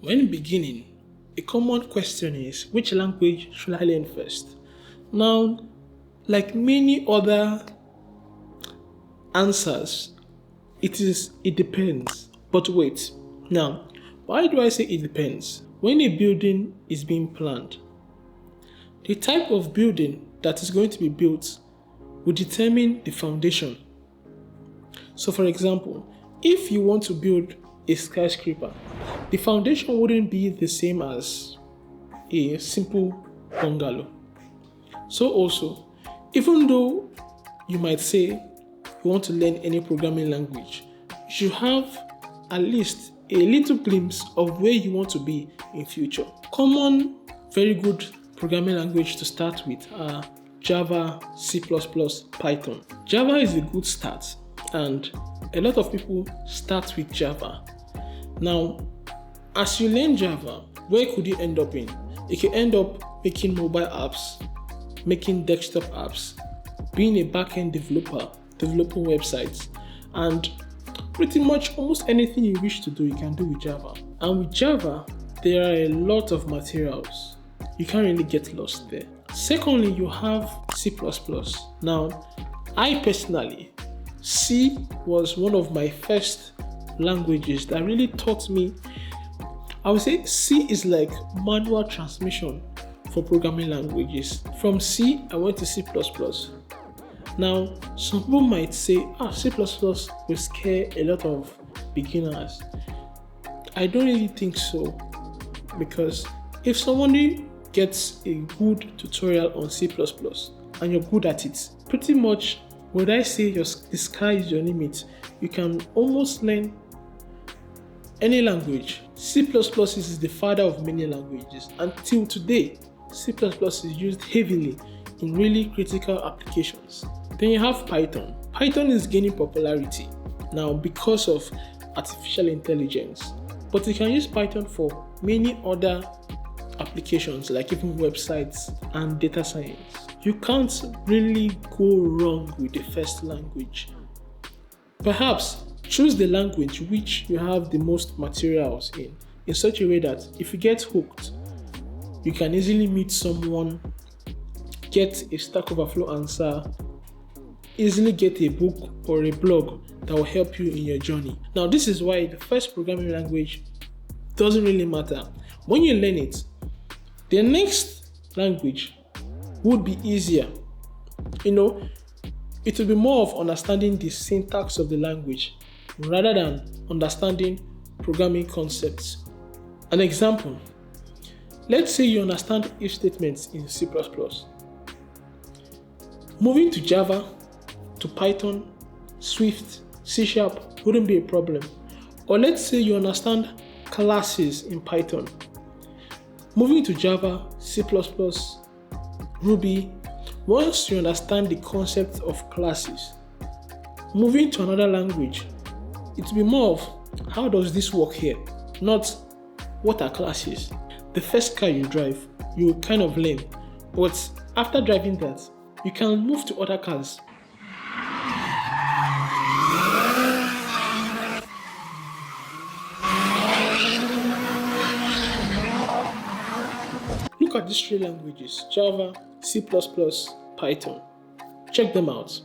When beginning, a common question is which language should I learn first? Now, like many other answers, it depends. But wait, now, why do I say it depends? When a building is being planned, the type of building that is going to be built will determine the foundation. So, for example, if you want to build a skyscraper, the foundation wouldn't be the same as a simple bungalow. So, also, even though you might say you want to learn any programming language, you should have at least a little glimpse of where you want to be in future. Common, very good programming language to start with are Java, C++, Python. Java is a good start, and a lot of people start with Java. Now, as you learn Java, where could you end up in? You can end up making mobile apps, making desktop apps, being a backend developer, developing websites, and pretty much almost anything you wish to do, you can do with Java. And with Java, there are a lot of materials. You can't really get lost there. Secondly, you have C++. Now, I personally, C was one of my first languages that really taught me. I would say C is like manual transmission for programming languages. From C, I went to C++. Now, some people might say, C++ will scare a lot of beginners. I don't really think so, because if somebody gets a good tutorial on C++ and you're good at it, pretty much, would I say the sky is your limit? You can almost learn any language. C++ is the father of many languages. Until today, C++ is used heavily in really critical applications. Then you have Python. Python is gaining popularity now because of artificial intelligence. But you can use Python for many other applications, like even websites and data science. You can't really go wrong with the first language. Perhaps choose the language which you have the most materials in such a way that if you get hooked, you can easily meet someone, get a Stack Overflow answer, easily get a book or a blog that will help you in your journey. Now, this is why the first programming language doesn't really matter. When you learn it, the next language would be easier. It will be more of understanding the syntax of the language rather than understanding programming concepts. An example, let's say you understand if statements in C++. Moving to Java, to Python, Swift, C# wouldn't be a problem. Or let's say you understand classes in Python. Moving to Java, C++, Ruby, once you understand the concept of classes, moving to another language, it will be more of how does this work here, not what are classes. The first car you drive, you kind of learn, but after driving that, you can move to other cars. Look at these three languages: Java, C++, Python. Check them out.